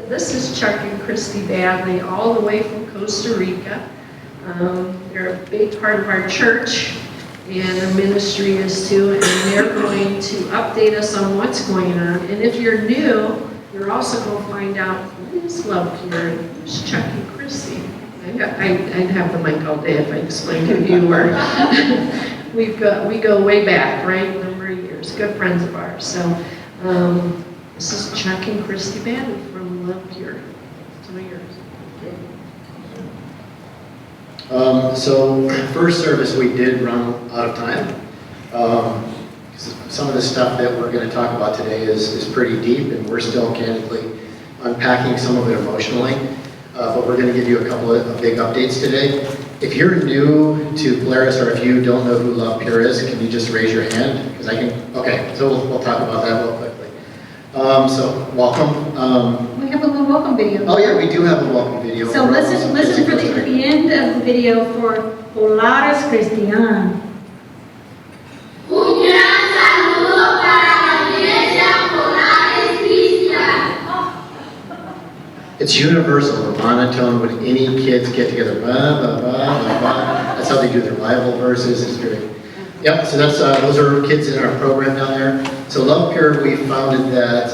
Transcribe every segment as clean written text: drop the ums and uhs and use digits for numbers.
This is Chuck and Christy Badley, all the way from Costa Rica. They're a big part of our church, and their ministry is too, and they're going to update us on what's going on. And if you're new, you're also going to find out what is LovePure and who's Chuck and Christy. I'd have the mic all day if I explained who you were. We go way back, right? A number of years. Good friends of ours. So this is Chuck and Christy Badley from LovePure. Some of yours. So first service we did run out of time. Some of the stuff that we're going to talk about today is pretty deep, and we're still candidly unpacking some of it emotionally. But we're going to give you a couple of big updates today. If you're new to Polaris, or if you don't know who LovePure is, can you just raise your hand? Because I can. Okay, so we'll talk about that real quickly. So welcome. We have a little welcome video. Oh yeah, we do have a welcome video. So listen for the end of the video for Polaris Cristian. Un gran saludo para la iglesia Polaris Cristian. It's universal, the monotone when any kids get together. Bah, bah, bah, bah, bah. That's how they do their Bible verses. It's very. Yep. So that's those are kids in our program down there. So LovePure, we founded that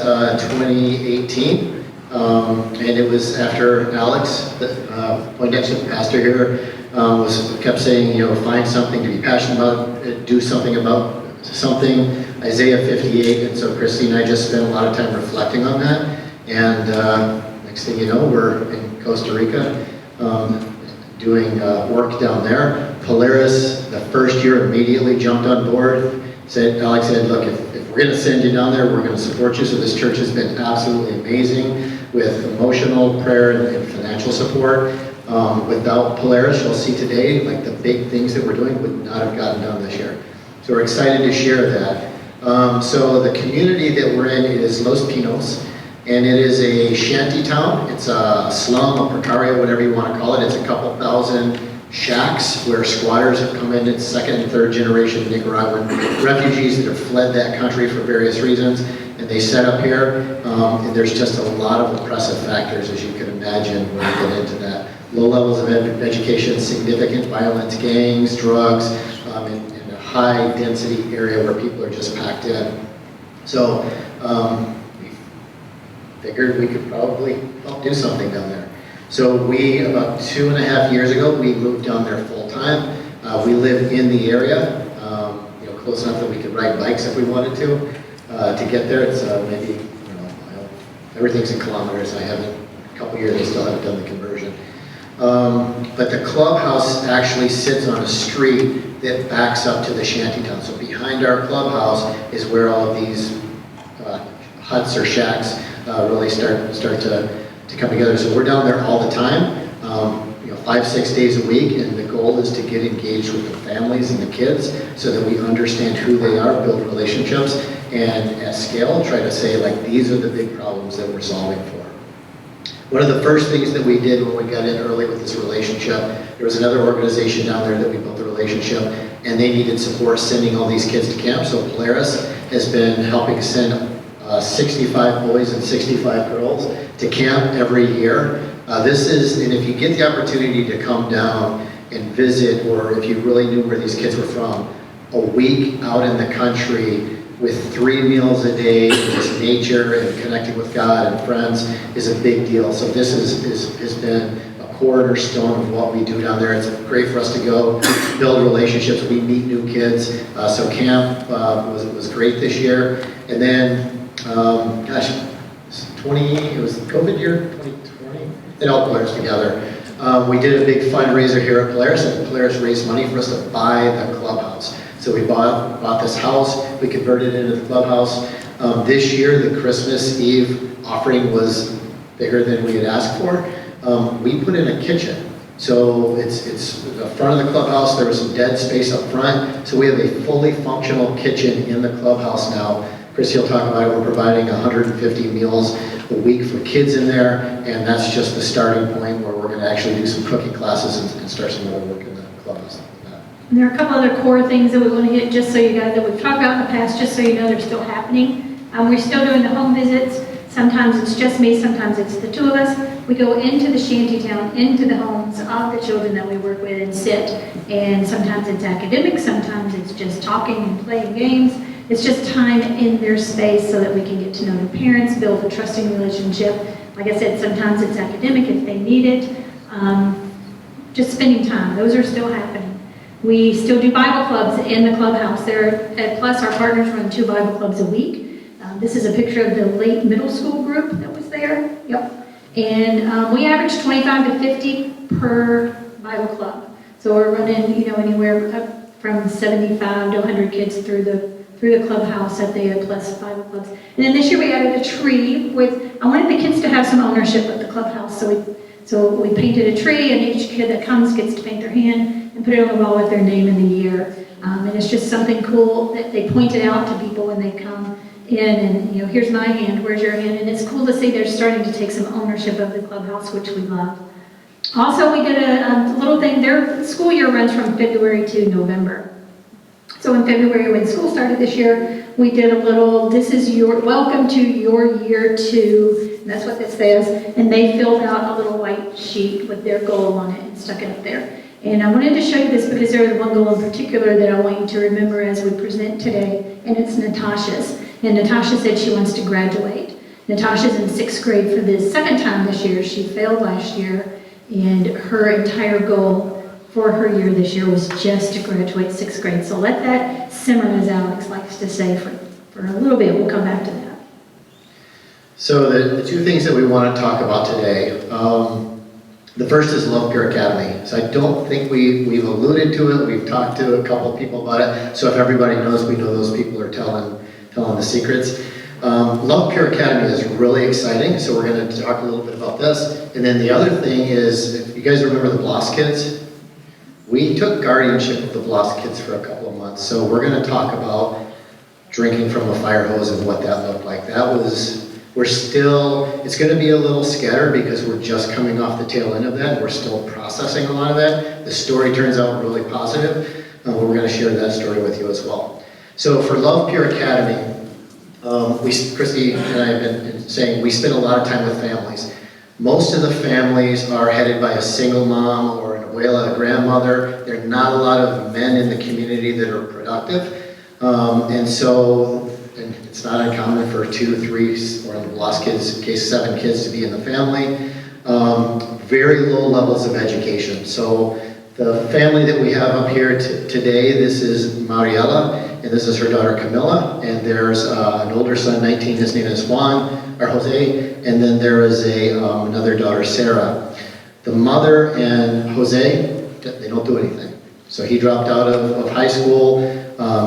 2018, and it was after Alex, the Poindexter pastor here, kept saying, you know, find something to be passionate about, do something about something. Isaiah 58, and so Christy and I just spent a lot of time reflecting on that, and. Next thing you know, we're in Costa Rica doing work down there. Polaris, the first year, immediately jumped on board. Alex said, look, if we're going to send you down there, we're going to support you. So this church has been absolutely amazing with emotional, prayer, and financial support. Without Polaris, you'll see today, like the big things that we're doing would not have gotten done this year. So we're excited to share that. So the community that we're in is Los Pinos. And it is a shanty town. It's a slum, a precaria, whatever you want to call it. It's a couple thousand shacks where squatters have come in. It's second and third generation Nicaraguan refugees that have fled that country for various reasons. And they set up here. And there's just a lot of oppressive factors, as you can imagine, when we get into that. Low levels of education, significant violence, gangs, drugs, in a high density area where people are just packed in. So, figured we could probably help do something down there. So about 2.5 years ago, we moved down there full time. We live in the area, close enough that we could ride bikes if we wanted to get there. It's maybe, everything's in kilometers. I haven't, a couple years, I still haven't done the conversion. But the clubhouse actually sits on a street that backs up to the shantytown. So behind our clubhouse is where all of these huts or shacks really start to come together. So we're down there all the time, 5-6 days a week, and the goal is to get engaged with the families and the kids so that we understand who they are, build relationships, and at scale try to say, like, these are the big problems that we're solving for. One of the first things that we did when we got in early with this relationship, there was another organization down there that we built a relationship, and they needed support sending all these kids to camp. So Polaris has been helping send 65 boys and 65 girls to camp every year. And if you get the opportunity to come down and visit, or if you really knew where these kids were from, a week out in the country with 3 meals a day, just nature and connecting with God and friends is a big deal. So this has been a cornerstone of what we do down there. It's great for us to go build relationships. We meet new kids. So camp was great this year. And then it was the COVID year, 2020. It all blurs together. We did a big fundraiser here at Polaris, and Polaris raised money for us to buy the clubhouse. So we bought this house, we converted it into the clubhouse. This year, the Christmas Eve offering was bigger than we had asked for. We put in a kitchen. So it's the front of the clubhouse. There was some dead space up front. So we have a fully functional kitchen in the clubhouse now. Christy will talk about it. We're providing 150 meals a week for kids in there, and that's just the starting point where we're going to actually do some cooking classes and start some more work in the clubhouse. And there are a couple other core things that we want to hit just so you guys, that we've talked about in the past, just so you know they're still happening. We're still doing the home visits. Sometimes it's just me, sometimes it's the two of us. We go into the shantytown, into the homes of the children that we work with and sit. And sometimes it's academic, sometimes it's just talking and playing games. It's just time in their space so that we can get to know the parents, build a trusting relationship. Like I said, sometimes it's academic if they need it. Just spending time, those are still happening. We still do Bible clubs in the clubhouse. There at Plus, our partners run 2 Bible clubs a week. This is a picture of the late middle school group that was there. Yep. And we average 25 to 50 per Bible club. So we're running, anywhere up from 75 to 100 kids through the clubhouse at the Plus Bible clubs. And then this year we added a tree I wanted the kids to have some ownership of the clubhouse. So we painted a tree, and each kid that comes gets to paint their hand and put it on the wall with their name and the year. And it's just something cool that they point it out to people when they come in, and here's my hand, where's your hand? And it's cool to see they're starting to take some ownership of the clubhouse, which we love. Also, we did a little thing. Their school year runs from February to November. So in February, when school started this year, we did a little, this is your, welcome to your year 2, and that's what this says. And they filled out a little white sheet with their goal on it and stuck it up there. And I wanted to show you this because there was one goal in particular that I want you to remember as we present today, and it's Natasha's. And Natasha said she wants to graduate. Natasha's in 6th grade for the 2nd time this year. She failed last year, and her entire goal for her year this year was just to graduate 6th grade. So let that simmer, as Alex likes to say, for a little bit. We'll come back to that. So the 2 things that we want to talk about today, the first is LovePure Academy. So I don't think we've alluded to it. We've talked to a couple of people about it. So if everybody knows, we know those people are telling the secrets. LovePure Academy is really exciting, so we're going to talk a little bit about this. And then the other thing is, if you guys remember the Bloss Kids, we took guardianship of the Bloss Kids for a couple of months. So we're going to talk about drinking from a fire hose and what that looked like. It's going to be a little scattered because we're just coming off the tail end of that. We're still processing a lot of that. The story turns out really positive. We're going to share that story with you as well. So for LovePure Academy, Christy and I have been saying we spend a lot of time with families. Most of the families are headed by a single mom or an abuela, a grandmother. There are not a lot of men in the community that are productive. And it's not uncommon for 2, 3, or in the Bloss Kids' case, 7 kids to be in the family. Very low levels of education. So the family that we have up here today, this is Mariela, and this is her daughter Camilla, and there's an older son, 19, his name is Jose, and then there is another daughter, Sarah. The mother and Jose, they don't do anything. So he dropped out of high school.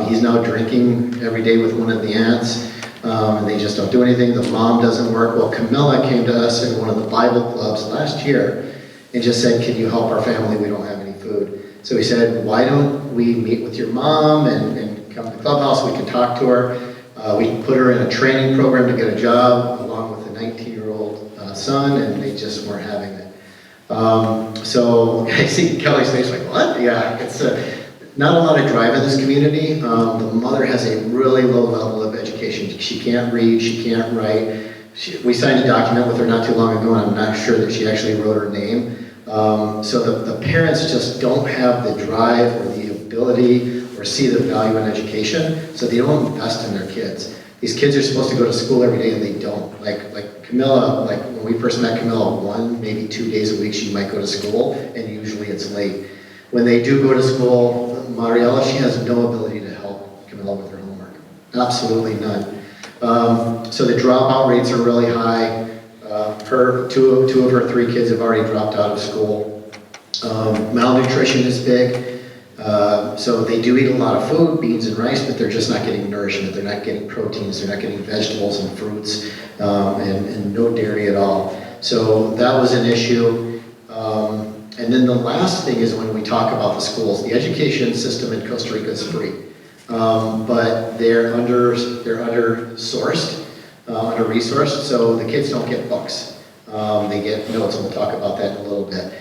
He's now drinking every day with one of the aunts, and they just don't do anything. The mom doesn't work. Well, Camilla came to us in one of the Bible clubs last year and just said, can you help our family? We don't have any food. So we said, why don't we meet with your mom and come to the clubhouse? We can talk to her. We put her in a training program to get a job along with a 19-year-old son, and they just weren't having it. So I see Kelly's face like, what? Yeah, it's not a lot of drive in this community. The mother has a really low level of education. She can't read, she can't write. We signed a document with her not too long ago, and I'm not sure that she actually wrote her name. So the parents just don't have the drive or the ability or see the value in education, so they don't invest in their kids. These kids are supposed to go to school every day, and they don't. Like Camilla, when we first met Camilla, 1, maybe 2 days a week she might go to school, and usually it's late. When they do go to school, Mariela, she has no ability to help Camilla with her homework. Absolutely none. So the dropout rates are really high. Two of her 3 kids have already dropped out of school. Malnutrition is big. So they do eat a lot of food, beans and rice, but they're just not getting nourishment. They're not getting proteins. They're not getting vegetables and fruits, and no dairy at all. So that was an issue. And then the last thing is when we talk about the schools, the education system in Costa Rica is free, but they're under-sourced, under-resourced, so the kids don't get books. They get notes, and we'll talk about that in a little bit.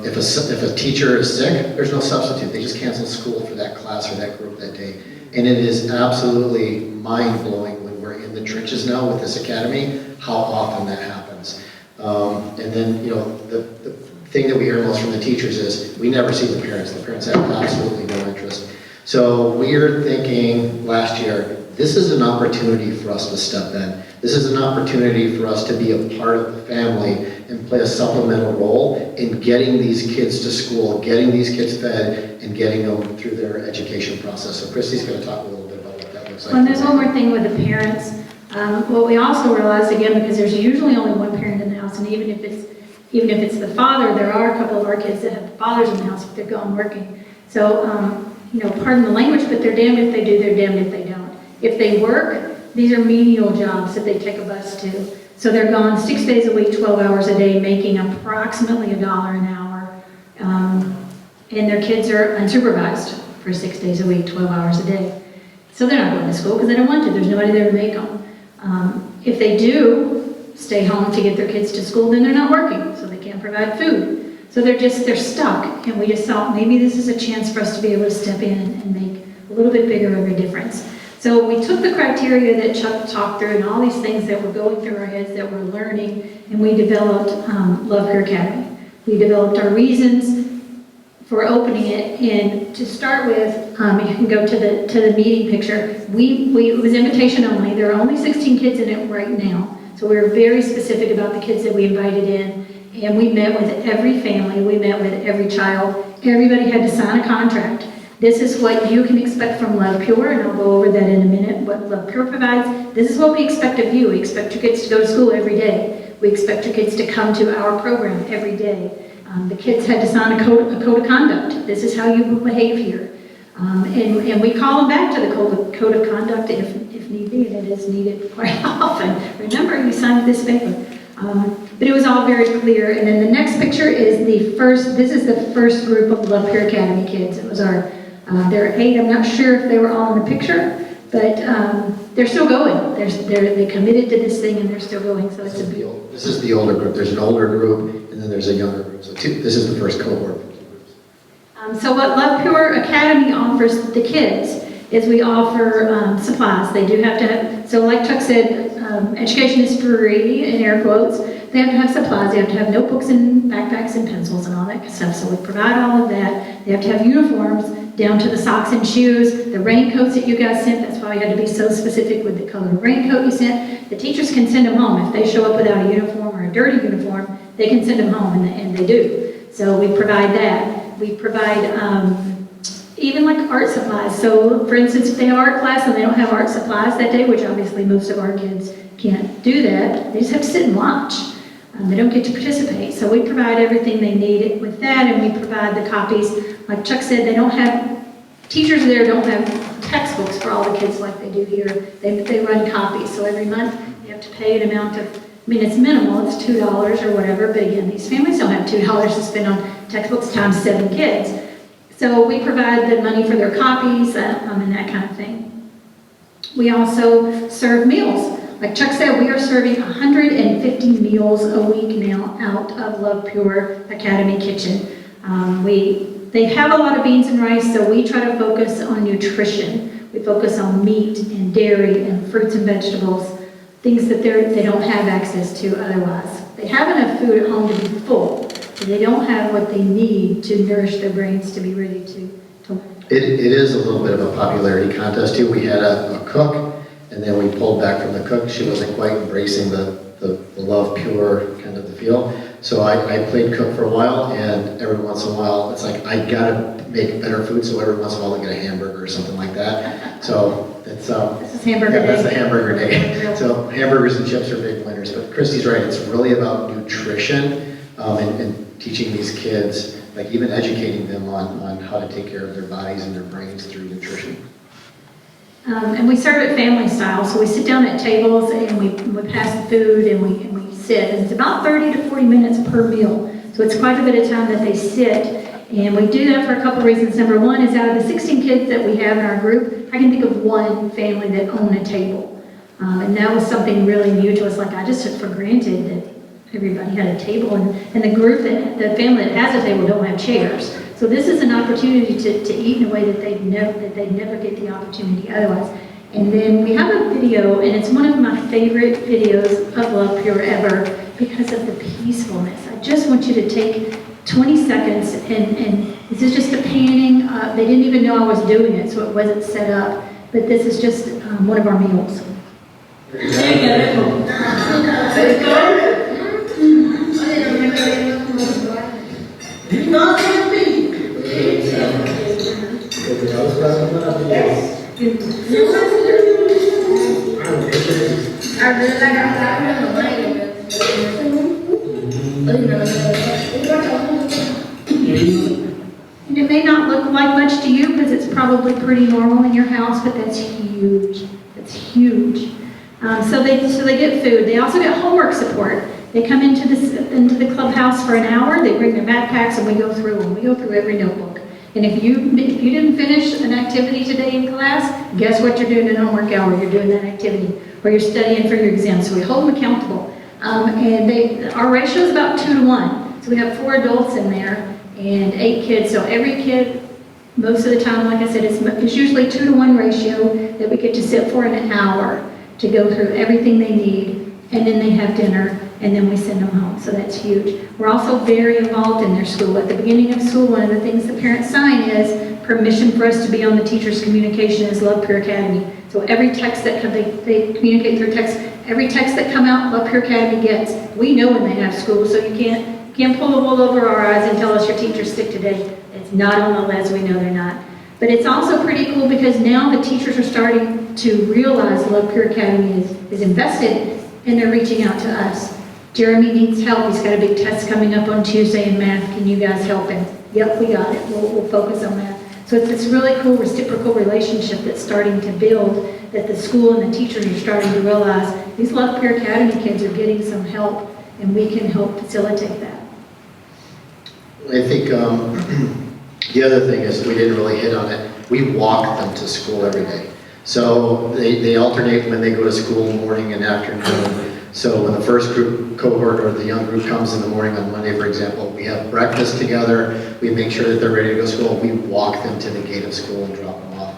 If a teacher is sick, there's no substitute. They just cancel school for that class or that group that day. And it is absolutely mind-blowing when we're in the trenches now with this academy, how often that happens. And then, you know, the thing that we hear most from the teachers is we never see the parents. The parents have absolutely no interest. So we're thinking last year, this is an opportunity for us to step in. This is an opportunity for us to be a part of the family and play a supplemental role in getting these kids to school, getting these kids fed, and getting them through their education process. So Christy's going to talk a little bit about what that looks like. And there's one more thing with the parents. What we also realized, again, because there's usually only one parent in the house, and even if it's the father, there are a couple of our kids that have fathers in the house if they're gone working. So, you know, pardon the language, but they're damned if they do, they're damned if they don't. If they work, these are menial jobs that they take a bus to. So they're gone 6 days a week, 12 hours a day, making approximately $1 an hour. And their kids are unsupervised for 6 days a week, 12 hours a day. So they're not going to school because they don't want to. There's nobody there to make them. If they do stay home to get their kids to school, then they're not working, so they can't provide food. So they're stuck. And we just thought maybe this is a chance for us to be able to step in and make a little bit bigger of a difference. So we took the criteria that Chuck talked through and all these things that were going through our heads that we're learning, and we developed LovePure Academy. We developed our reasons for opening it, and to start with, you can go to the meeting picture. It was invitation only. There are only 16 kids in it right now, so we were very specific about the kids that we invited in, and we met with every family. We met with every child. Everybody had to sign a contract. This is what you can expect from LovePure, and I'll go over that in a minute, what LovePure provides. This is what we expect of you. We expect your kids to go to school every day. We expect your kids to come to our program every day. The kids had to sign a code of conduct. This is how you will behave here. And we call them back to the code of conduct if need be, and it is needed quite often. Remember, you signed this paper. But it was all very clear. And then the next picture is this is the first group of LovePure Academy kids. It was there are 8. I'm not sure if they were all in the picture, but they're still going. They committed to this thing and they're still going. So it's This is the older group. There's an older group and then there's a younger group. So this is the first cohort. So what LovePure Academy offers the kids is we offer supplies. They do have to have, so like Chuck said, education is free, in air quotes. They have to have supplies. They have to have notebooks and backpacks and pencils and all that good stuff. So we provide all of that. They have to have uniforms down to the socks and shoes, the raincoats that you guys sent. That's why we had to be so specific with the color of raincoat you sent. The teachers can send them home. If they show up without a uniform or a dirty uniform, they can send them home, and they do. So we provide that. We provide even like art supplies. So for instance, if they have art class and they don't have art supplies that day, which obviously most of our kids can't do that, they just have to sit and watch. They don't get to participate. So we provide everything they need with that, and we provide the copies. Like Chuck said, teachers there don't have textbooks for all the kids like they do here. They run copies. So every month you have to pay an amount of, it's minimal, it's $2 or whatever, but again, these families don't have $2 to spend on textbooks times 7 kids. So we provide the money for their copies and that kind of thing. We also serve meals. Like Chuck said, we are serving 150 meals a week now out of LovePure Academy Kitchen. They have a lot of beans and rice, so we try to focus on nutrition. We focus on meat and dairy and fruits and vegetables, things that they don't have access to otherwise. They have enough food at home to be full, but they don't have what they need to nourish their brains to be ready to learn. It is a little bit of a popularity contest too. We had a cook, and then we pulled back from the cook. She wasn't quite embracing the LovePure kind of the feel. So I played cook for a while, and every once in a while, it's like, I gotta make better food, so every once in a while I get a hamburger or something like that. So it's, This is hamburger day. that's the hamburger day. So hamburgers and chips are big winners, but Christy's right, it's really about nutrition and teaching these kids, like even educating them on how to take care of their bodies and their brains through nutrition. And we serve it family style, so we sit down at tables and we pass the food and we sit. And it's about 30 to 40 minutes per meal, so it's quite a bit of time that they sit. And we do that for a couple reasons. Number one is out of the 16 kids that we have in our group, I can think of one family that owned a table. And that was something really new to us. Like, I just took for granted that everybody had a table, and the family that has a table don't have chairs. So this is an opportunity to eat in a way that they'd never get the opportunity otherwise. And then we have a video, and it's one of my favorite videos of LovePure ever because of the peacefulness. I just want you to take 20 seconds, and this is just a panning. They didn't even know I was doing it, so it wasn't set up. But this is just one of our meals. And it may not look like much to you because it's probably pretty normal in your house, but that's huge. That's huge. So they get food. They also get homework support. They come into the clubhouse for an hour. They bring their backpacks, and we go through them. We go through every notebook. And if you didn't finish an activity today in class, guess what you're doing in homework hour? You're doing that activity, or you're studying for your exam. So we hold them accountable. And our ratio is about 2 to 1. So we have 4 adults in there and 8 kids. So every kid, most of the time, like I said, it's usually 2 to 1 ratio that we get to sit for an hour to go through everything they need, and then they have dinner, and then we send them home. So that's huge. We're also very involved in their school. At the beginning of school, one of the things the parents sign is permission for us to be on the teacher's communication as LovePure Academy. So every text that they communicate through text, every text that come out, LovePure Academy gets. We know when they have school, so you can't pull the wool over our eyes and tell us your teacher's sick today. It's not on the list. We know they're not. But it's also pretty cool because now the teachers are starting to realize LovePure Academy is invested, and they're reaching out to us. Jeremy needs help. He's got a big test coming up on Tuesday in math. Can you guys help him? Yep, we got it. We'll focus on that. So it's this really cool reciprocal relationship that's starting to build, that the school and the teachers are starting to realize these LovePure Academy kids are getting some help, and we can help facilitate that. I think the other thing is, we didn't really hit on it, we walk them to school every day. So they alternate when they go to school, morning and afternoon. So when the first cohort or the young group comes in the morning on Monday, for example, we have breakfast together, we make sure that they're ready to go to school, we walk them to the gate of school and drop them off.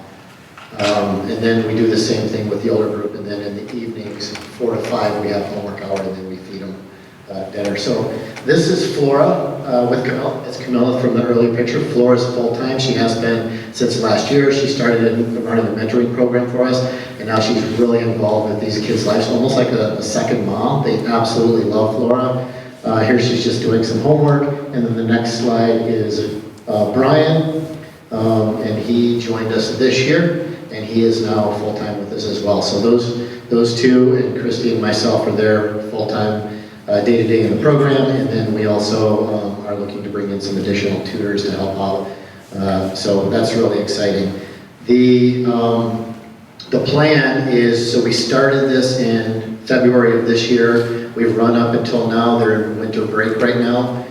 And then we do the same thing with the older group, and then in the evenings, 4 to 5, we have homework hour, and then we feed them dinner. So this is Flora with Camilla. It's Camilla from the early picture. Flora's full-time. She has been since last year. She started running a mentoring program for us, and now she's really involved with these kids' lives, almost like a second mom. They absolutely love Flora. Here she's just doing some homework, and then the next slide is Brian, and he joined us this year, and he is now full-time with us as well. So those two, and Christy and myself, are there full-time day-to-day in the program, and then we also are looking to bring in some additional tutors to help out. So that's really exciting. The plan is, so we started this in February of this year. We've run up until now. They're in winter break right now.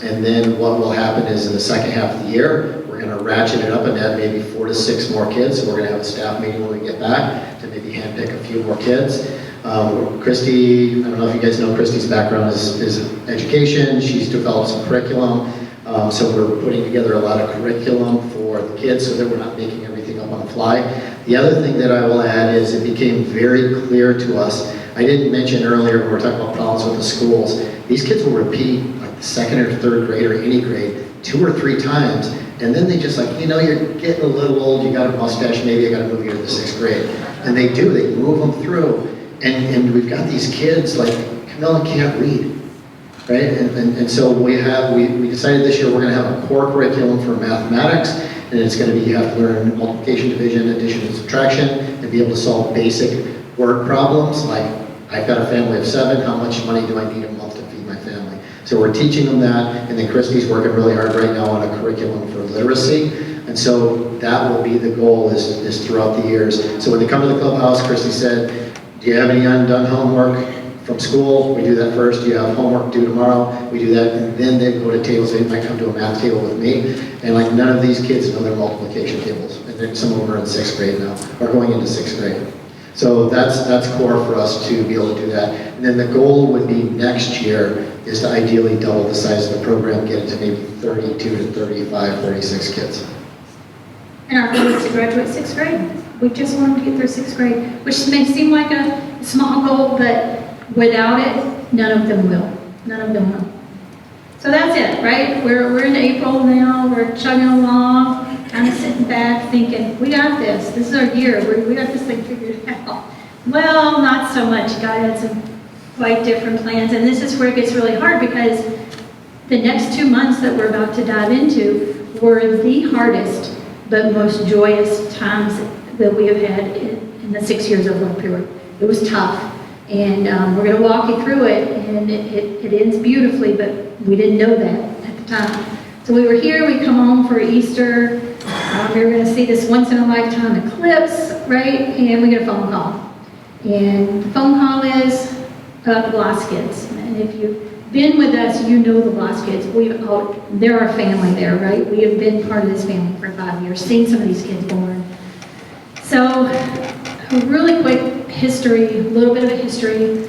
And then what will happen is in the second half of the year, we're going to ratchet it up and add maybe 4 to 6 more kids. So we're going to have a staff meeting when we get back to maybe handpick a few more kids. Christy, I don't know if you guys know Christy's background is education. She's developed some curriculum. So we're putting together a lot of curriculum for the kids so that we're not making everything up on the fly. The other thing that I will add is it became very clear to us. I didn't mention earlier when we were talking about problems with the schools. These kids will repeat like the 2nd or 3rd grade or any grade 2 or 3 times. And then they just like, you know, you're getting a little old. You got a mustache. Maybe I got to move you to the 6th grade. And they do. They move them through. And we've got these kids, like, Camilla can't read, right? And so we decided this year we're going to have a core curriculum for mathematics, and it's going to be, you have to learn multiplication, division, addition, and subtraction, and be able to solve basic word problems, like, I've got a family of 7, how much money do I need a month to feed my family? So we're teaching them that, and then Christy's working really hard right now on a curriculum for literacy. And so that will be the goal is throughout the years. So when they come to the clubhouse, Christy said, do you have any undone homework from school? We do that first. Do you have homework due tomorrow? We do that, and then they go to tables. They might come to a math table with me, and like none of these kids know their multiplication tables. And then some of them are in 6th grade now, or going into 6th grade. So that's core for us to be able to do that. And then the goal would be next year is to ideally double the size of the program, get it to maybe 32 to 35, 36 kids. And our goal is to graduate 6th grade. We just want them to get through 6th grade, which may seem like a small goal, but without it, none of them will. None of them will. So that's it, right? We're in April now. We're chugging along, kind of sitting back thinking, we got this. This is our year. We got this thing figured out. Well, not so much. God had some quite different plans. And this is where it gets really hard because the next 2 months that we're about to dive into were the hardest but most joyous times that we have had in the 6 years of LovePure. It was tough. And we're going to walk you through it, and it ends beautifully, but we didn't know that at the time. So we were here, we come home for Easter, we were going to see this once-in-a-lifetime eclipse, right? And we get a phone call. And the phone call is the Lost Kids. And if you've been with us, you know the Lost Kids. They're our family there, right? We have been part of this family for 5 years, seen some of these kids born. So, a really quick history, a little bit of a history.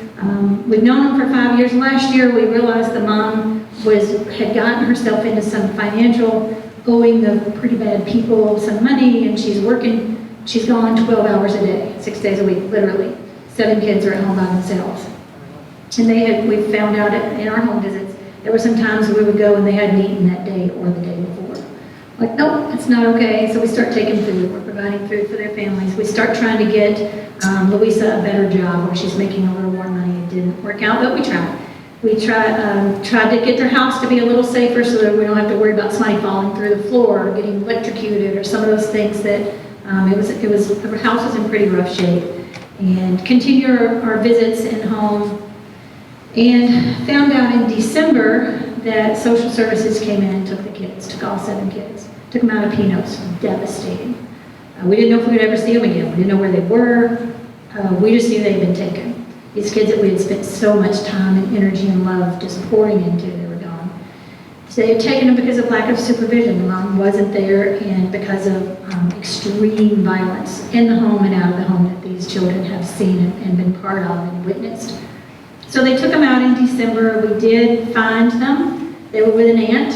We've known them for 5 years. Last year, we realized the mom had gotten herself into some financial, owing the pretty bad people some money, and she's working. She's gone 12 hours a day, 6 days a week, literally. 7 kids are at home by themselves. And we found out in our home visits, there were some times we would go and they hadn't eaten that day or the day before. Like, nope, it's not okay. So we start taking food. We're providing food for their families. We start trying to get Louisa a better job where she's making a little more money. It didn't work out, but we tried. We tried to get their house to be a little safer so that we don't have to worry about somebody falling through the floor or getting electrocuted or some of those things that the house was in pretty rough shape. And continue our visits in home. And found out in December that social services came in and took the kids, took all 7 kids, took them out of Pinos. Devastating. We didn't know if we would ever see them again. We didn't know where they were. We just knew they'd been taken. These kids that we had spent so much time and energy and love just pouring into, they were gone. So they had taken them because of lack of supervision. The mom wasn't there, and because of extreme violence in the home and out of the home that these children have seen and been part of and witnessed. So they took them out in December. We did find them. They were with an aunt.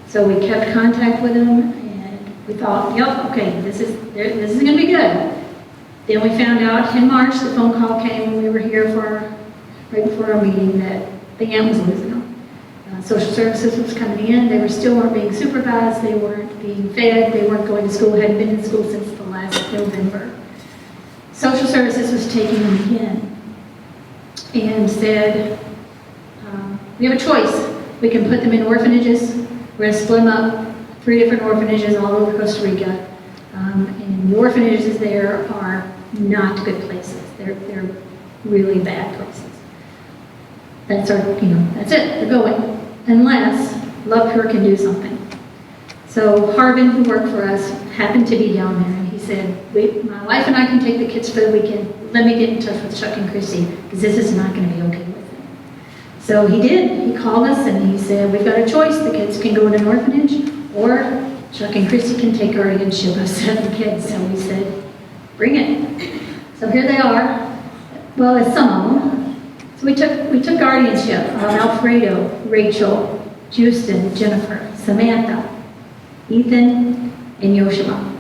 So we kept contact with them, and we thought, yep, okay, this is going to be good. Then we found out in March, the phone call came when we were here right before our meeting that the aunt was losing them. Social services was coming in. They still weren't being supervised. They weren't being fed. They weren't going to school. Hadn't been in school since the last November. Social services was taking them again and said, we have a choice. We can put them in orphanages. We're going to split them up, 3 different orphanages all over Costa Rica. And the orphanages there are not good places. They're really bad places. That's it. They're going. Unless LovePure can do something. So Harvin, who worked for us, happened to be down there, and he said, my wife and I can take the kids for the weekend. Let me get in touch with Chuck and Chrissy, because this is not going to be okay with them. So he did. He called us, and he said, we've got a choice. The kids can go in an orphanage, or Chuck and Chrissy can take guardianship of 7 kids. So we said, bring it. So here they are. Well, there's some of them. So we took guardianship of Alfredo, Rachel, Houston, Jennifer, Samantha, Ethan, and Yoshua.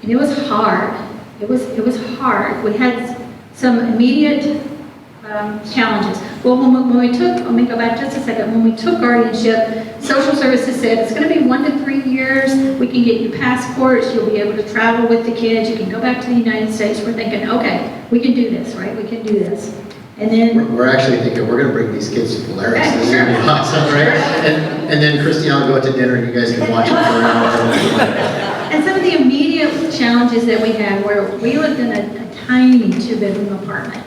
And it was hard. It was hard. We had some immediate challenges. Well, when we took, let me go back just a second. When we took guardianship, social services said it's going to be 1 to 3 years. We can get you passports. You'll be able to travel with the kids. You can go back to the United States. We're thinking, okay, we can do this, right? We can do this. And then we're actually thinking we're going to bring these kids to Polaris. Okay, This is going to be awesome, right? And then Christy and I'll go out to dinner and you guys can watch it for an hour. And some of the immediate challenges that we had were we lived in a tiny 2-bedroom apartment.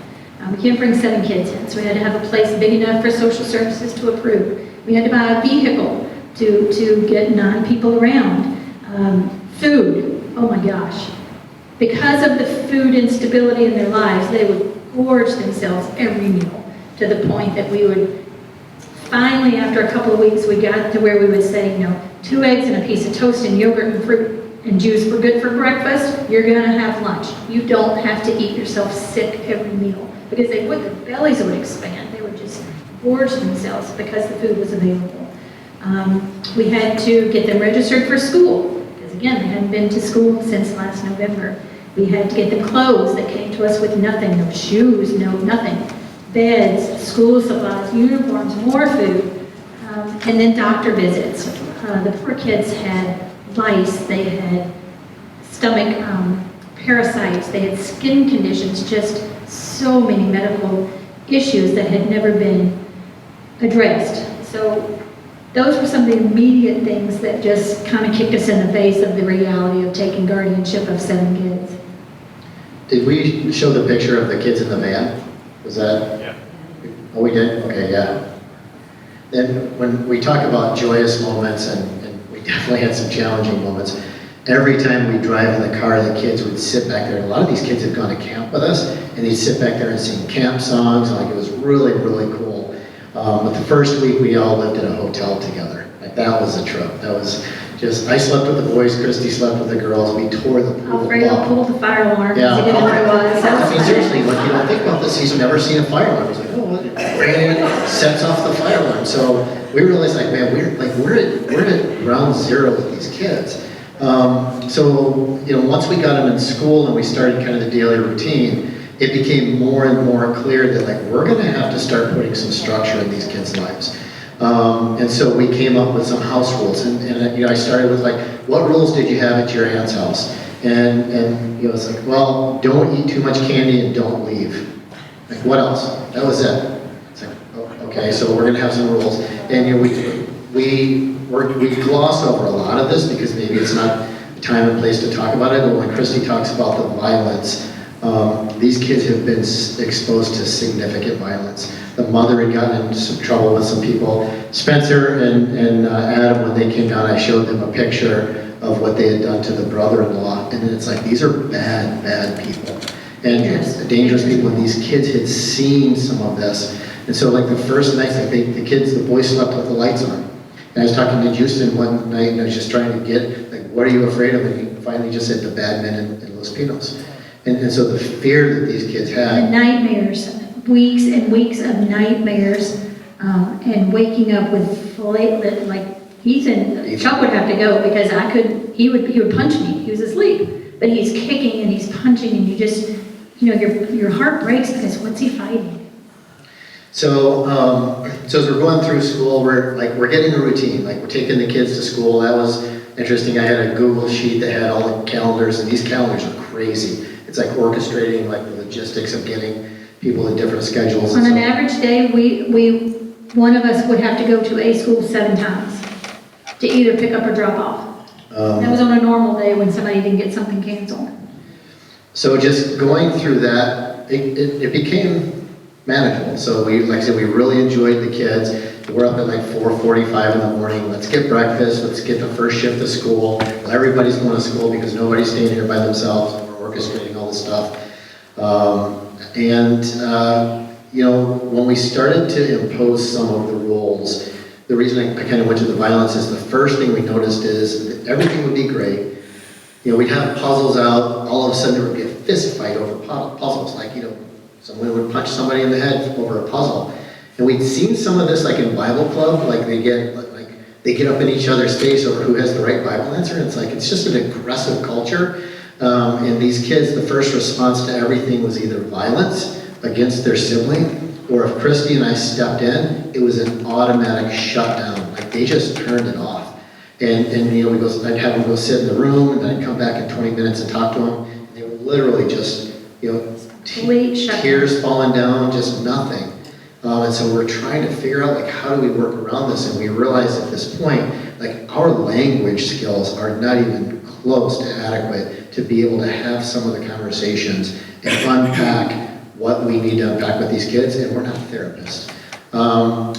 We can't bring 7 kids in, so we had to have a place big enough for social services to approve. We had to buy a vehicle to get 9 people around. Food, oh my gosh. Because of the food instability in their lives, they would gorge themselves every meal to the point that we would finally, after a couple of weeks, we got to where we would say, 2 eggs and a piece of toast and yogurt and fruit and juice were good for breakfast. You're going to have lunch. You don't have to eat yourself sick every meal. Because their bellies would expand. They would just gorge themselves because the food was available. We had to get them registered for school. Because again, they hadn't been to school since last November. We had to get them clothes that came to us with nothing, no shoes, no nothing. Beds, school supplies, uniforms, more food, and then doctor visits. The poor kids had lice, they had stomach parasites, they had skin conditions, just so many medical issues that had never been addressed. So those were some of the immediate things that just kind of kicked us in the face of the reality of taking guardianship of 7 kids. Did we show the picture of the kids in the van? Was that? Yeah. Oh, we did? Okay, yeah. Then when we talk about joyous moments, and we definitely had some challenging moments, every time we drive in the car, the kids would sit back there, and a lot of these kids had gone to camp with us, and they'd sit back there and sing camp songs, and like it was really, really cool. But the first week, we all lived in a hotel together. Like that was a trip. That was just, I slept with the boys, Christy slept with the girls, we tore the pool Alfredo up. pulled the fire alarm Yeah. because he didn't know what it was. I mean, seriously, like, you don't think about this, he's never seen a fire alarm. He's like, oh, what? And it sets off the fire alarm. So we realized, like, man, we're at ground zero with these kids. So, you know, once we got them in school and we started kind of the daily routine, it became more and more clear that, like, we're going to have to start putting some structure in these kids' lives. And so we came up with some house rules, and you know, I started with like, what rules did you have at your aunt's house? And you know, it's like, well, don't eat too much candy and don't leave. Like, what else? That was it. It's like, oh, okay, so we're gonna have some rules, and you know, we gloss over a lot of this because maybe it's not the time and place to talk about it. But when Christy talks about the violence, these kids have been exposed to significant violence. The mother had gotten into some trouble with some people. Spencer and Adam, when they came down, I showed them a picture of what they had done to the brother-in-law. And it's like, these are bad, bad people. And dangerous people. And these kids had seen some of this. And so like the first night, like the boys slept with the lights on. And I was talking to Houston one night, and I was just trying to get, like, what are you afraid of? And he finally just said, the bad men in Los Pinos. And so the fear that these kids The had. nightmares, weeks and weeks of nightmares, and waking up with like Chuck would have to go because I couldn't, he would punch me, he was asleep, but he's kicking and he's punching and you just, you know, your heart breaks because what's he fighting? So, so as we're going through school, we're getting a routine, like we're taking the kids to school. That was interesting. I had a Google sheet that had all the calendars, and these calendars are crazy. It's like orchestrating like the logistics of getting people in different schedules. On an average day, one of us would have to go to a school 7 times to either pick up or drop off. That was on a normal day when somebody didn't get something canceled. So just going through that, it became manageable. So like I said, we really enjoyed the kids. We're up at like 4:45 in the morning. Let's get breakfast. Let's get the first shift of school. Well, everybody's going to school because nobody's staying here by themselves. We're orchestrating all this stuff. You know, when we started to impose some of the rules, the reason I kind of went to the violence is the first thing we noticed is that everything would be great. You know, we'd have puzzles out. All of a sudden there would be a fist fight over puzzles. Like, you know, someone would punch somebody in the head over a puzzle. And we'd seen some of this like in Bible club, like they get up in each other's face over who has the right Bible answer. And it's like, it's just an aggressive culture. And these kids, the first response to everything was either violence against their sibling, or if Christy and I stepped in, it was an automatic shutdown. Like they just turned it off. And you know, I'd have them go sit in the room, and then I'd come back in 20 minutes and talk to them. And they would literally just, you know, tears falling down, just nothing. And so we're trying to figure out, like, how do we work around this? And we realized at this point, like, our language skills are not even close to adequate to be able to have some of the conversations and unpack what we need to unpack with these kids, and we're not therapists.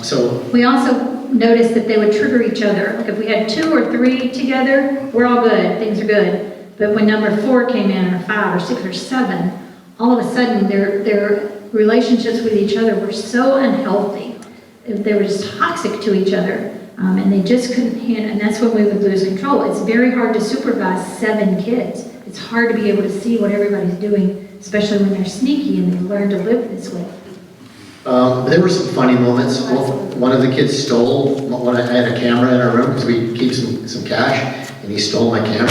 So we also noticed that they would trigger each other. Like if we had 2 or 3 together, we're all good, things are good. But when number 4 came in, or 5 or 6 or 7, all of a sudden their relationships with each other were so unhealthy. They were just toxic to each other, and they just couldn't handle, and that's when we would lose control. It's very hard to supervise 7 kids. It's hard to be able to see what everybody's doing, especially when they're sneaky and they learn to live this way. There were some funny moments. One of the kids stole, I had a camera in our room because we keep some cash, and he stole my camera.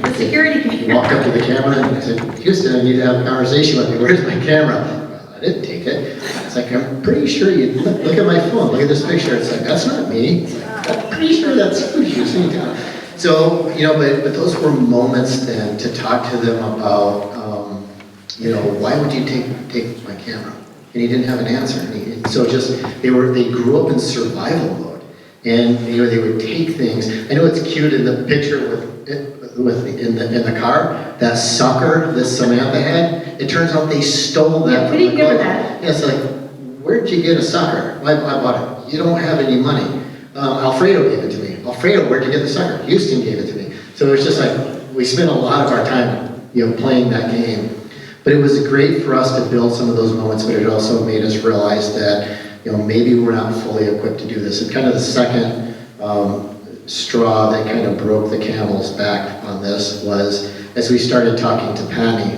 The security He camera. walked up to the camera and I said, Houston, I need to have a conversation with you. Where's my camera? Well, I didn't take it. It's like, I'm pretty sure you, look at my phone, look at this picture. It's like, that's not me. It's like, I'm pretty sure that's you, Houston. So, but those were moments then to talk to them about, why would you take my camera? And he didn't have an answer. And so they grew up in survival mode. And, they would take things. I know it's cute in the picture in the car, that sucker that Samantha had, it turns out they stole that. Yeah, we didn't give her that. Yeah, it's like, where'd you get a sucker? I bought it. You don't have any money. Alfredo gave it to me. Alfredo, where'd you get the sucker? Houston gave it to me. So it's just like, we spent a lot of our time, playing that game. But it was great for us to build some of those moments, but it also made us realize that, maybe we're not fully equipped to do this. And kind of the second straw that kind of broke the camel's back on this was as we started talking to Patty.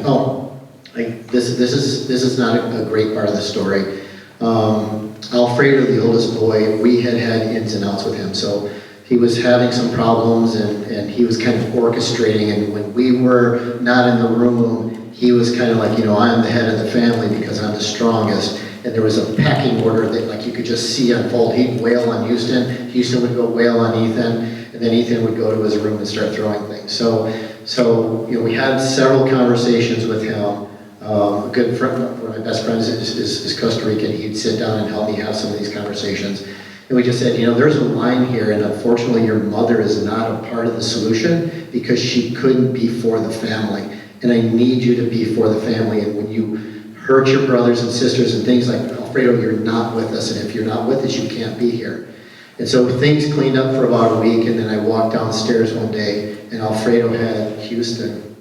This is not a great part of the story. Alfredo, the oldest boy, we had ins and outs with him. So he was having some problems and he was kind of orchestrating. And when we were not in the room, he was kind of like, I'm the head of the family because I'm the strongest. And there was a pecking order that you could just see unfold. He'd wail on Houston. Houston would go wail on Ethan. And then Ethan would go to his room and start throwing things. So we had several conversations with him. A good friend, one of my best friends is Costa Rican. He'd sit down and help me have some of these conversations. And we just said, there's a line here, and unfortunately your mother is not a part of the solution because she couldn't be for the family. And I need you to be for the family. And when you hurt your brothers and sisters and things like, Alfredo, you're not with us. And if you're not with us, you can't be here. And so things cleaned up for about a week. And then I walked downstairs one day and Alfredo had Houston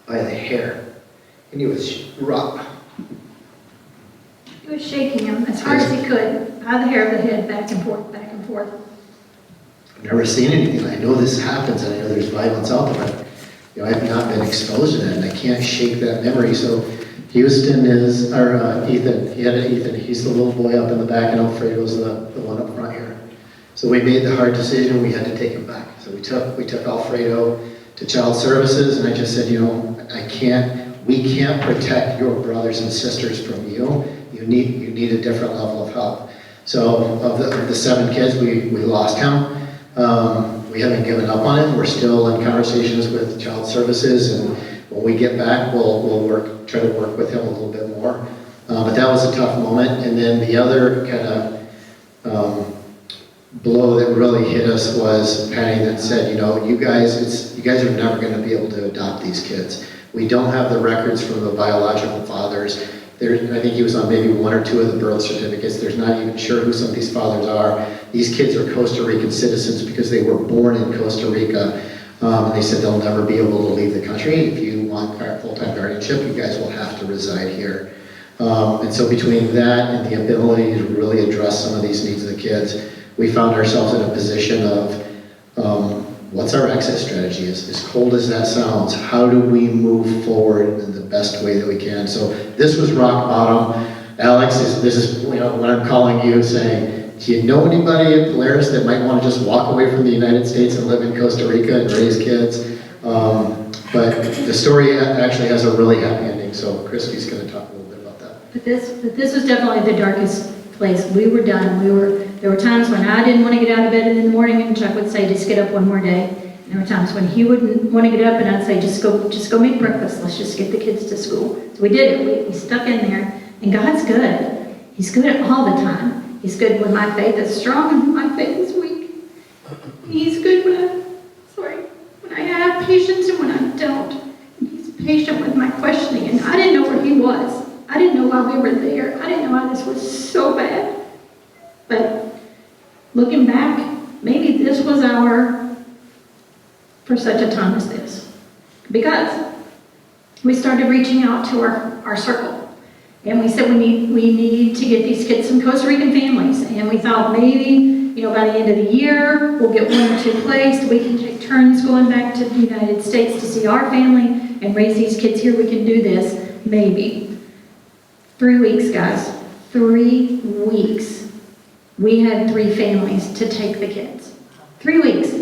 by the hair. And he was rough. He was shaking him as hard as he could, by the hair of the head, back and forth, back and forth. I've never seen anything. I know this happens and I know there's violence out there. But, I've not been exposed to that and I can't shake that memory. So Houston is, or Ethan, he had an Ethan. He's the little boy up in the back and Alfredo's the one up front here. So we made the hard decision. We had to take him back. So we took Alfredo to child services and I just said, we can't protect your brothers and sisters from you. You need a different level of help. So of the 7 kids, we lost him. We haven't given up on him. We're still in conversations with child services, and when we get back, we'll try to work with him a little bit more. But that was a tough moment. And then the other kind of blow that really hit us was Patty that said, you guys are never going to be able to adopt these kids. We don't have the records from the biological fathers. I think he was on maybe 1 or 2 of the birth certificates. There's not even sure who some of these fathers are. These kids are Costa Rican citizens because they were born in Costa Rica. And they said they'll never be able to leave the country. If you want full-time guardianship, you guys will have to reside here. And so between that and the ability to really address some of these needs of the kids, we found ourselves in a position of what's our exit strategy? As cold as that sounds, how do we move forward in the best way that we can? So this was rock bottom. Alex, this is when I'm calling you saying, do you know anybody in Polaris that might want to just walk away from the United States and live in Costa Rica and raise kids? But the story actually has a really happy ending, so Christy's going to talk a little bit about that. But this was definitely the darkest place. We were done. There were times when I didn't want to get out of bed in the morning, and Chuck would say, just get up one more day. And there were times when he wouldn't want to get up, and I'd say, just go make breakfast. Let's just get the kids to school. So we did it. We stuck in there, and God's good. He's good all the time. He's good when my faith is strong and my faith is weak. He's good when I have patience and when I don't. He's patient with my questioning, and I didn't know where he was. I didn't know why we were there. I didn't know why this was so bad. But looking back, maybe this was for such a time as this. Because we started reaching out to our circle. And we said we need to get these kids some Costa Rican families. And we thought maybe, by the end of the year, we'll get 1 or 2 placed. We can take turns going back to the United States to see our family and raise these kids here. We can do this, maybe. 3 weeks, guys. 3 weeks. We had 3 families to take the kids. 3 weeks.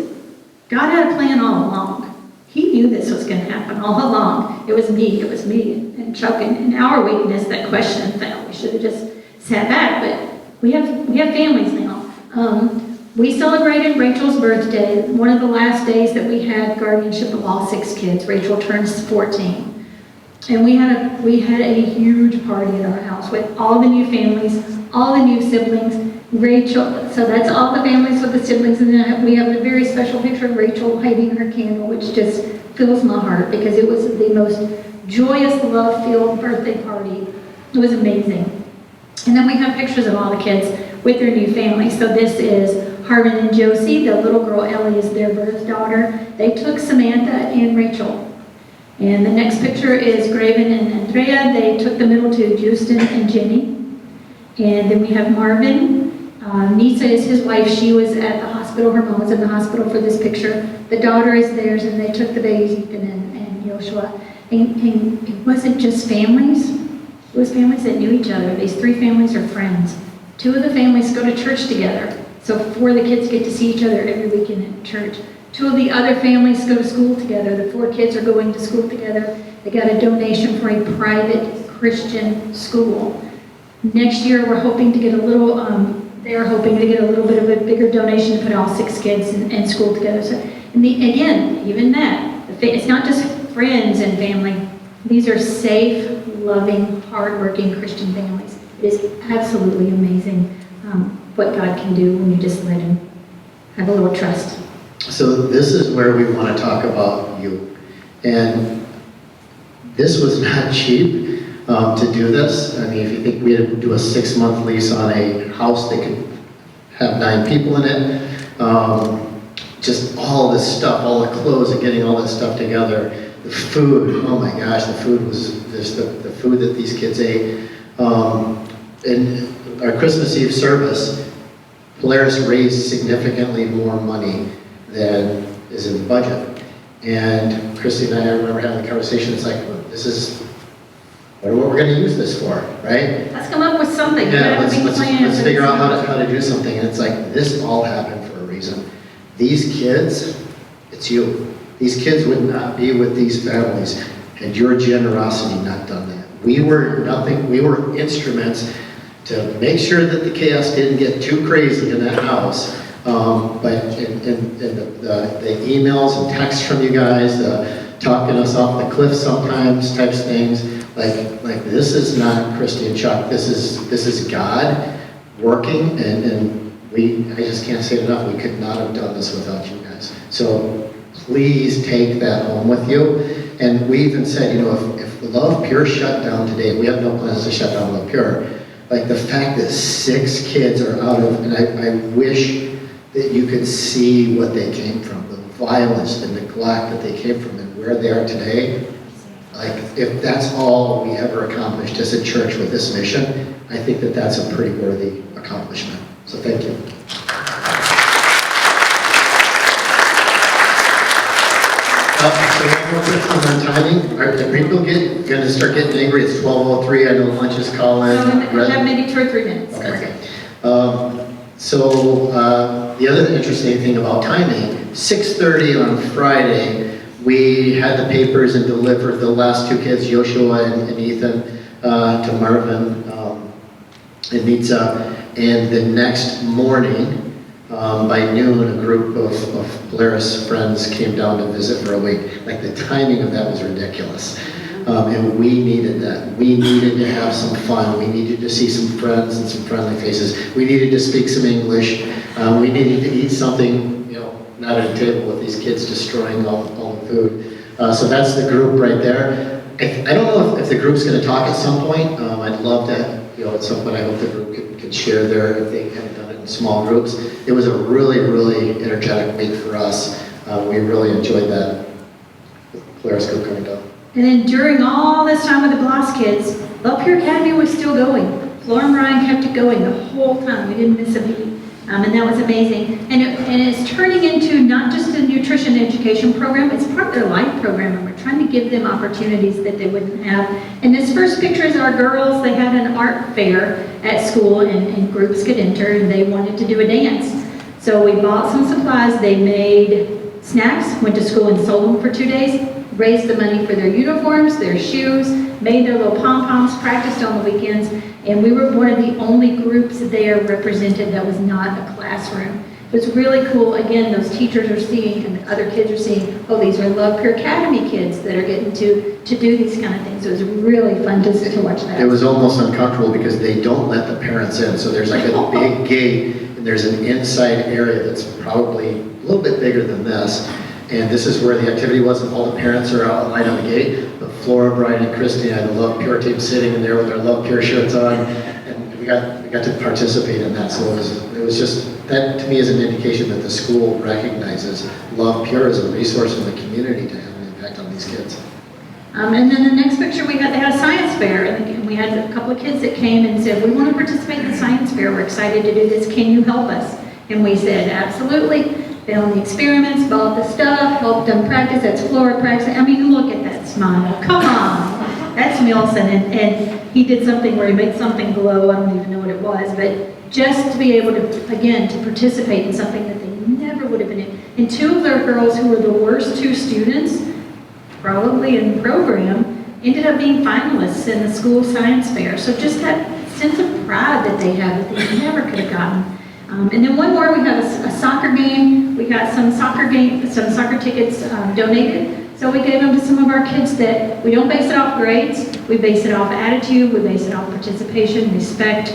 God had a plan all along. He knew this was going to happen all along. It was me and Chuck and our weakness that question fell. We should have just sat back, but we have families now. We celebrated Rachel's birthday, one of the last days that we had guardianship of all 6 kids. Rachel turns 14. And we had a huge party at our house with all the new families, all the new siblings. Rachel, so that's all the families with the siblings, and then we have a very special picture of Rachel hiding her candle, which just fills my heart because it was the most joyous, love-filled birthday party. It was amazing. And then we have pictures of all the kids with their new families. So this is Harmon and Josie. The little girl Ellie is their birth daughter. They took Samantha and Rachel. And the next picture is Graven and Andrea. They took the middle two, Justin and Jenny. And then we have Marvin. Nisa is his wife. She was at the hospital. Her mom was in the hospital for this picture. The daughter is theirs, and they took the babies, Ethan and Joshua. And it wasn't just families. It was families that knew each other. These 3 families are friends. 2 of the families go to church together. So 4 of the kids get to see each other every weekend at church. 2 of the other families go to school together. The 4 kids are going to school together. They got a donation for a private Christian school. Next year, we're hoping to get a little, they're hoping to get a little bit of a bigger donation to put all 6 kids in school together. So, again, even that, it's not just friends and family. These are safe, loving, hardworking Christian families. It is absolutely amazing what God can do when you just let Him have a little trust. So this is where we want to talk about you. And this was not cheap to do this. I mean, if you think we had to do a 6-month lease on a house that could have 9 people in it, just all this stuff, all the clothes and getting all this stuff together, the food, oh my gosh, the food was just the food that these kids ate. In our Christmas Eve service, Polaris raised significantly more money than is in the budget. And Christy and I remember having the conversation, it's like, this is what we're going to use this for, right? Let's come up with something. Yeah, let's figure out how to do something. And it's like, this all happened for a reason. These kids, it's you. These kids would not be with these families had your generosity not done that. We were nothing, we were instruments to make sure that the chaos didn't get too crazy in that house. But in the emails and texts from you guys, the talking us off the cliff sometimes types of things, like this is not Christy and Chuck. This is God working, and I just can't say it enough. We could not have done this without you guys. So please take that home with you. And we even said, if LovePure shut down today, we have no plans to shut down LovePure. Like the fact that 6 kids are out of, and I wish that you could see what they came from, the violence, the neglect that they came from, and where they are today. Like, if that's all we ever accomplished as a church with this mission, I think that that's a pretty worthy accomplishment. So thank you. So one more quick on timing. Are people going to start getting angry? It's 12:03. I know lunch is calling. We have maybe 2 or 3 minutes. Okay. The other interesting thing about timing, 6:30 on Friday, we had the papers and delivered the last 2 kids, Joshua and Ethan, to Marvin and Nitsa. And the next morning, by noon, a group of Polaris friends came down to visit for a week. Like, the timing of that was ridiculous. And we needed that. We needed to have some fun. We needed to see some friends and some friendly faces. We needed to speak some English. We needed to eat something, not at a table with these kids destroying all the food. So that's the group right there. I don't know if the group's going to talk at some point. I'd love to, at some point, I hope the group could share if they haven't done it in small groups. It was a really, really energetic week for us. We really enjoyed that Polaris group coming down. And then during all this time with the Bloss kids, LovePure Academy was still going. Flora and Ryan kept it going the whole time. We didn't miss a beat. And that was amazing. And it's turning into not just a nutrition education program, it's part of their life program, and we're trying to give them opportunities that they wouldn't have. And this first picture is our girls. They had an art fair at school, and groups could enter, and they wanted to do a dance. So we bought some supplies. They made snacks, went to school and sold them for 2 days, raised the money for their uniforms, their shoes, made their little pom-poms, practiced on the weekends, and we were one of the only groups there represented that was not a classroom. It was really cool. Again, those teachers are seeing and the other kids are seeing, oh, these are LovePure Academy kids that are getting to do these kind of things. It was really fun to watch that. It was almost uncomfortable because they don't let the parents in. So there's like a big gate and there's an inside area that's probably a little bit bigger than this. And this is where the activity was, and all the parents are out line on the gate. But Flora, Brian, and Christy and the LovePure team sitting in there with their LovePure shirts on, and we got to participate in that. So it was just, that to me is an indication that the school recognizes LovePure as a resource in the community to have an impact on these kids. And then the next picture they had a science fair, and we had a couple of kids that came and said, we want to participate in the science fair, we're excited to do this, can you help us? And we said, absolutely. Filmed the experiments, bought the stuff, helped them practice. That's Flora practicing. I mean, look at that smile. Come on. That's Milson. And he did something where he made something glow. I don't even know what it was. But just to be able to, again, to participate in something that they never would have been in. And two of their girls who were the worst two students, probably in the program, ended up being finalists in the school science fair. So just that sense of pride that they have that they never could have gotten. And then one more, we have a soccer game. We got some soccer tickets donated. So we gave them to some of our kids that we don't base it off grades. We base it off attitude. We base it off participation, respect,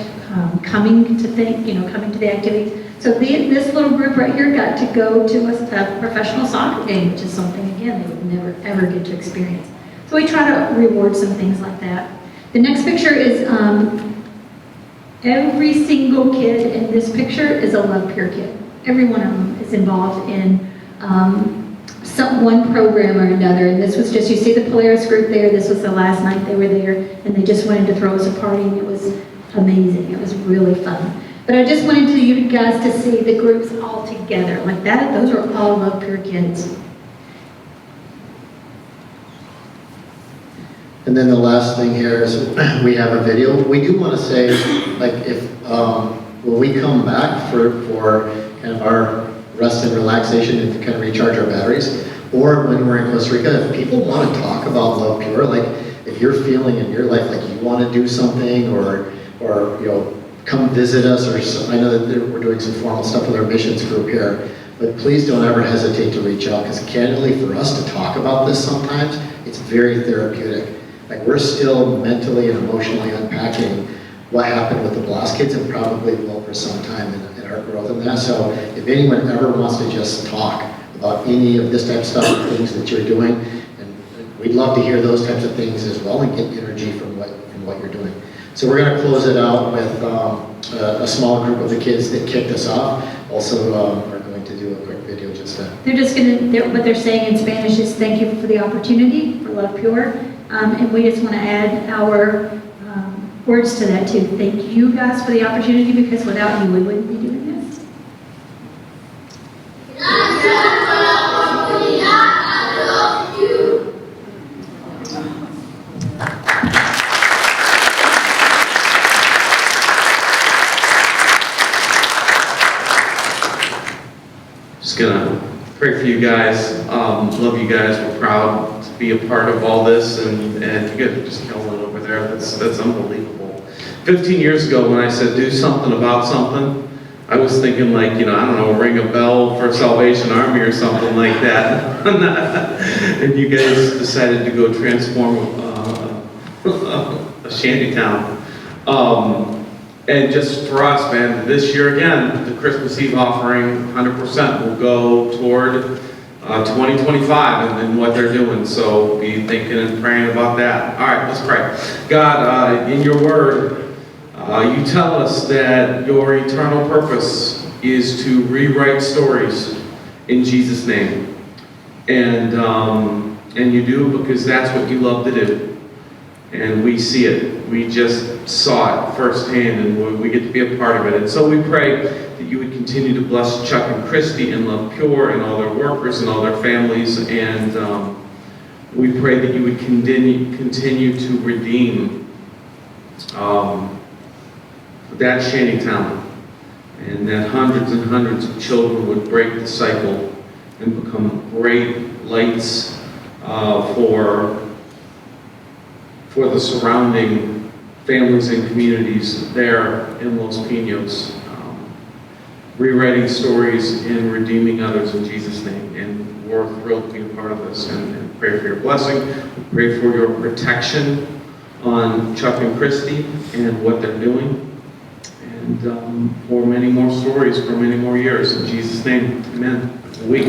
coming to the activities. So this little group right here got to go to a professional soccer game, which is something, again, they would never, ever get to experience. So we try to reward some things like that. The next picture is every single kid in this picture is a LovePure kid. Every one of them is involved in one program or another. And this was just, you see the Polaris group there. This was the last night they were there, and they just wanted to throw us a party, and it was amazing. It was really fun. But I just wanted you guys to see the groups all together like that. Those are all LovePure kids. And then the last thing here is we have a video. We do want to say, like, if when we come back for kind of our rest and relaxation and to kind of recharge our batteries, or when we're in Costa Rica, if people want to talk about LovePure, like if you're feeling in your life like you want to do something, or come visit us, or I know that we're doing some formal stuff with our missions group here, but please don't ever hesitate to reach out, because candidly, for us to talk about this sometimes, it's very therapeutic. Like, we're still mentally and emotionally unpacking what happened with the Blast kids, and probably will for some time in our growth in that. So if anyone ever wants to just talk about any of this type of stuff, and things that you're doing, and we'd love to hear those types of things as well and get energy from what you're doing. So we're going to close it out with a small group of the kids that kicked us off. Also are going to do a quick video just to... What they're saying in Spanish is thank you for the opportunity for LovePure. And we just want to add our words to that too. Thank you guys for the opportunity, because without you we wouldn't be doing this. Gracias por la oportunidad. I love you. Just gonna pray for you guys. Love you guys. We're proud to be a part of all this, and you guys are just killing it over there. That's unbelievable. 15 years ago, when I said do something about something, I was thinking like, I don't know, ring a bell for Salvation Army or something like that. And you guys decided to go transform a shanty town. And just for us, man, this year again, the Christmas Eve offering 100% will go toward 2025 and what they're doing. So be thinking and praying about that. All right, let's pray. God, in your word, you tell us that your eternal purpose is to rewrite stories in Jesus' name. And you do because that's what you love to do. And we see it. We just saw it firsthand, and we get to be a part of it. And so we pray that you would continue to bless Chuck and Christy and LovePure and all their workers and all their families. And we pray that you would continue to redeem that shanty town, and that hundreds and hundreds of children would break the cycle and become great lights for the surrounding families and communities there in Los Pinos. Rewriting stories and redeeming others in Jesus' name. And we're thrilled to be a part of this and pray for your blessing. Pray for your protection on Chuck and Christy and what they're doing. And for many more stories for many more years. In Jesus' name, amen. Week.